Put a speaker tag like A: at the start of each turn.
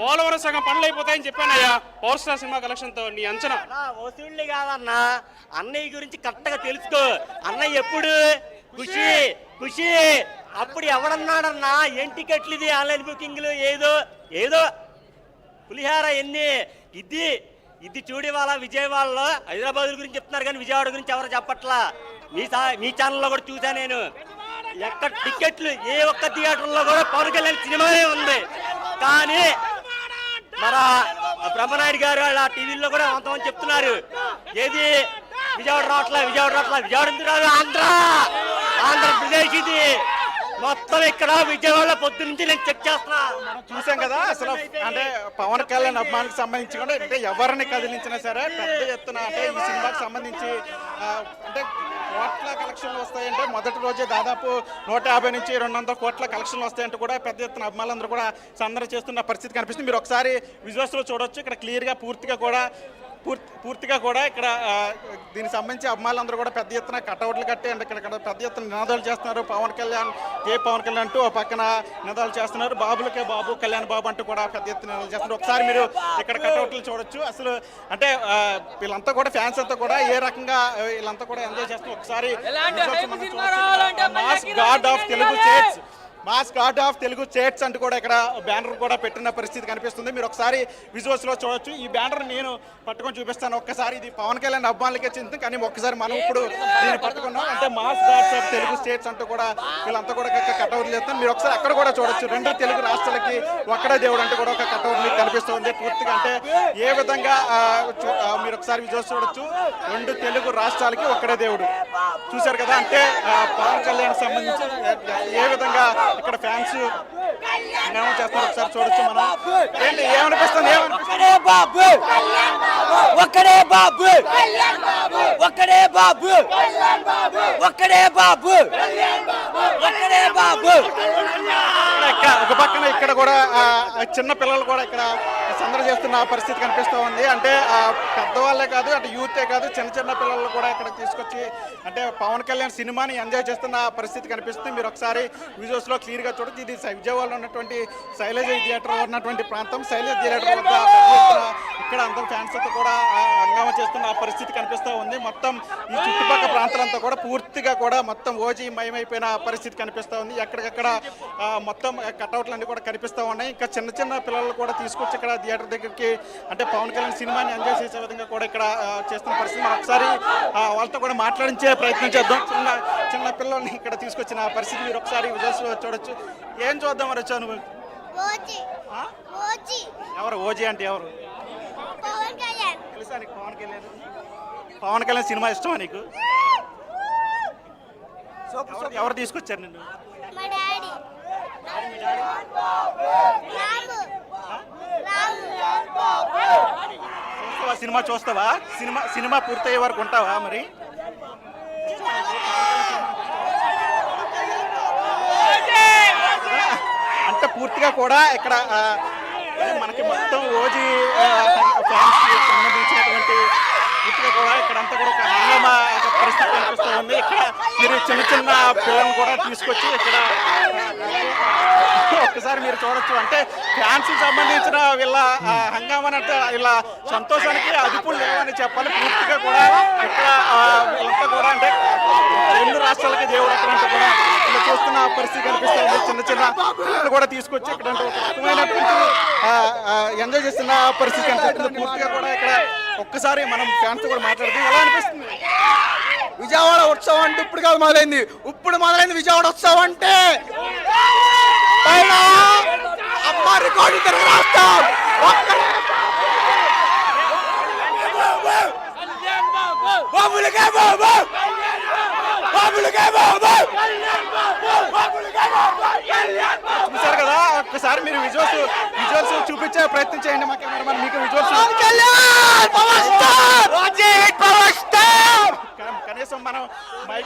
A: పోలవరం సగం పనులు అయిపోతాయని చెప్పానయ్యా power star cinema collection తో. నీ అంచనా?
B: వసూళ్ళు కాదన్నా, అన్నయ్య గురించి కరెక్ట్గా తెలుసుకో. అన్నయ్య ఎప్పుడు ఖుషి ఖుషి, అప్పుడు ఎవడన్నాడన్నా ఏం టికెట్లు ఇది ఆన్లైన్ బుకింగ్లు ఏదో ఏదో పులిహార ఎన్ని ఇది ఇది చూడి వాళ్ళ విజయవాడలో హైదరాబాద్ గురించి చెప్తున్నారు కానీ విజయవాడ గురించి ఎవరు చెప్పట్లా. మీ ఛానల్లో కూడా చూసా నేను. ఎక్కడ టికెట్లు ఏ ఒక్క థియేటర్లో కూడా పవన్ కళ్యాణ్ సినిమానే ఉంది. కానీ మన బ్రహ్మనాయుడు గారు వాళ్ళ టీవీలో కూడా కొంతమంది చెప్తున్నారు ఏది విజయవాడ రావట్లా విజయవాడ రావట్లా. విజయవాడ ఎందుకు రాదు? ఆంధ్రప్రదేశ్ ఇది మొత్తం. ఇక్కడ విజయవాడ పొద్దు నుంచి నేను చెక్ చేస్తున్నా.
C: చూసాం కదా అసలు అంటే పవన్ కళ్యాణ్ అభిమానికి సంబంధించి కూడా అంటే ఎవరిని కదిలించినా సరే పెద్ద ఎత్తున అంటే ఈ సినిమాకి సంబంధించి అంటే కోట్ల కలెక్షన్లు వస్తాయంటే మొదటి రోజే దాదాపు 150 నుంచి 200 కోట్ల కలెక్షన్లు వస్తాయంటే కూడా పెద్ద ఎత్తున అభిమానులందరూ కూడా సందడి చేస్తున్న పరిస్థితి కనిపిస్తుంది. మీరు ఒకసారి విజువల్స్లో చూడొచ్చు. ఇక్కడ క్లియర్గా పూర్తిగా కూడా ఇక్కడ దీనికి సంబంధించి అభిమానులందరూ కూడా పెద్ద ఎత్తున కటౌట్లు కట్టి అంటే ఇక్కడ పెద్ద ఎత్తున నినాదాలు చేస్తున్నారు. పవన్ కళ్యాణ్ అంటూ పక్కన నినాదాలు చేస్తున్నారు. బాబులకే బాబు కళ్యాణ్ బాబు అంటూ కూడా పెద్ద ఎత్తున నినాదాలు చేస్తున్నారు. ఒకసారి మీరు ఇక్కడ కటౌట్లు చూడొచ్చు. అసలు అంటే వీళ్ళంతా కూడా ఫ్యాన్స్ అంతా కూడా ఏ రకంగా వీళ్ళంతా కూడా ఎంజాయ్ చేస్తున్నారు. ఒకసారి mass God of Telugu states అంటూ కూడా ఇక్కడ బ్యానర్ కూడా పెట్టిన పరిస్థితి కనిపిస్తుంది. మీరు ఒకసారి విజువల్స్లో చూడొచ్చు. ఈ బ్యానర్ నేను పట్టుకొని చూపిస్తాను. ఒక్కసారి ఇది పవన్ కళ్యాణ్ అభిమానులకే చెందుతుంది కానీ ఒక్కసారి మనం ఇప్పుడు దీన్ని పట్టుకున్నాం. అంటే mass God's of Telugu states అంటూ కూడా వీళ్ళంతా కూడా కటౌట్లు చేస్తాం. మీరు ఒకసారి అక్కడ కూడా చూడొచ్చు. 2 తెలుగు రాష్ట్రాలకి ఒక్కడే దేవుడు అంటూ కూడా ఒక కటౌట్ మీకు కనిపిస్తుంది పూర్తిగా. అంటే ఏ విధంగా మీరు ఒకసారి విజువల్స్ చూడొచ్చు. 2 తెలుగు రాష్ట్రాలకి ఒక్కడే దేవుడు. చూశారు కదా. అంటే పవన్ కళ్యాణ్ సంబంధించి ఏ విధంగా ఇక్కడ ఫ్యాన్స్ చేస్తారు. ఒకసారి చూడొచ్చు. మనం ఏంటి ఏమనిపిస్తుంది?
B: ఒక్కడే బాబు ఒక్కడే బాబు ఒక్కడే బాబు ఒక్కడే బాబు ఒక్కడే బాబు.
C: ఒక పక్కన ఇక్కడ కూడా చిన్న పిల్లలు కూడా ఇక్కడ సందడి చేస్తున్న పరిస్థితి కనిపిస్తూ ఉంది. అంటే పెద్దవాళ్ళే కాదు అటు యూతే కాదు చిన్న పిల్లలు కూడా ఇక్కడ తీసుకొచ్చి అంటే పవన్ కళ్యాణ్ సినిమాని ఎంజాయ్ చేస్తున్న పరిస్థితి కనిపిస్తుంది. మీరు ఒకసారి విజువల్స్లో క్లియర్గా చూడొచ్చు. ఇది విజయవాడలో ఉన్నటువంటి శైలజ థియేటర్ ఉన్నటువంటి ప్రాంతం. శైలజ థియేటర్ వద్ద ఇక్కడ అందరూ ఫ్యాన్స్ అంతా కూడా హంగామా చేస్తున్న పరిస్థితి కనిపిస్తూ ఉంది. మొత్తం ఈ చుట్టుపక్కల ప్రాంతాలంతా కూడా పూర్తిగా కూడా మొత్తం ఓజీ మయమైపోయిన పరిస్థితి కనిపిస్తూ ఉంది. ఎక్కడికక్కడ మొత్తం కటౌట్లు అన్నీ కూడా కనిపిస్తూ ఉన్నాయి. ఇంకా చిన్న పిల్లలు కూడా తీసుకొచ్చి ఇక్కడ థియేటర్ దగ్గరికి అంటే పవన్ కళ్యాణ్ సినిమాని ఎంజాయ్ చేసే విధంగా కూడా ఇక్కడ చేస్తున్న పరిస్థితి. మనం ఒకసారి వాళ్ళతో కూడా మాట్లాడించే ప్రయత్నం చేద్దాం. చిన్న పిల్లల్ని ఇక్కడ తీసుకొచ్చిన పరిస్థితి మీరు ఒకసారి విజువల్స్లో చూడొచ్చు. ఏం చూద్దాం మరి వచ్చావు నువ్వు? ఎవరు ఓజీ అంటే ఎవరు? తెలుసా నీకు పవన్ కళ్యాణ్ సినిమా ఇష్టమా నీకు? ఎవరు తీసుకొచ్చారు నిన్ను? సినిమా చూస్తావా? సినిమా పూర్తయ్యే వరకు ఉంటావా మరి? అంటే పూర్తిగా కూడా ఇక్కడ మనకి మొత్తం ఓజీ ఫ్యాన్స్కి సంబంధించినటువంటి పూర్తిగా కూడా ఇక్కడంతా కూడా ఒక హంగామా పరిస్థితి కనిపిస్తూ ఉంది. ఇక్కడ మీరు చిన్న పిల్లలను కూడా తీసుకొచ్చి ఇక్కడ ఒక్కసారి మీరు చూడొచ్చు. అంటే ఫ్యాన్స్ సంబంధించిన వీళ్ళ హంగామా అంటే వీళ్ళ సంతోషానికి అదుపులు లేవని చెప్పాలి. పూర్తిగా కూడా ఇక్కడ వీళ్ళంతా కూడా అంటే 2 రాష్ట్రాలకి దేవుడు అక్కడంతా కూడా ఇలా చూస్తున్న పరిస్థితి కనిపిస్తుంది. చిన్న పిల్లలు కూడా తీసుకొచ్చి ఇక్కడ ఒక రకమైనటువంటి ఎంజాయ్ చేస్తున్న పరిస్థితి కనిపిస్తుంది. పూర్తిగా కూడా ఇక్కడ ఒక్కసారి మనం ఫ్యాన్స్ కూడా మాట్లాడుతూ ఎలా అనిపిస్తుంది?
D: విజయవాడ ఉత్సవం అంటే ఇప్పుడు కాదు మొదలైంది. ఇప్పుడు మొదలైంది విజయవాడ ఉత్సవం అంటే అమ్మ రికార్డు తెలుగు రాష్ట్రం బాబులకే బాబు బాబులకే బాబు.
C: చూసారు కదా. ఒక్కసారి మీరు విజువల్స్ చూపించే ప్రయత్నం చేయండి మా కెమెరామెన్. మీకు విజువల్స్ కనీసం మనం మైక్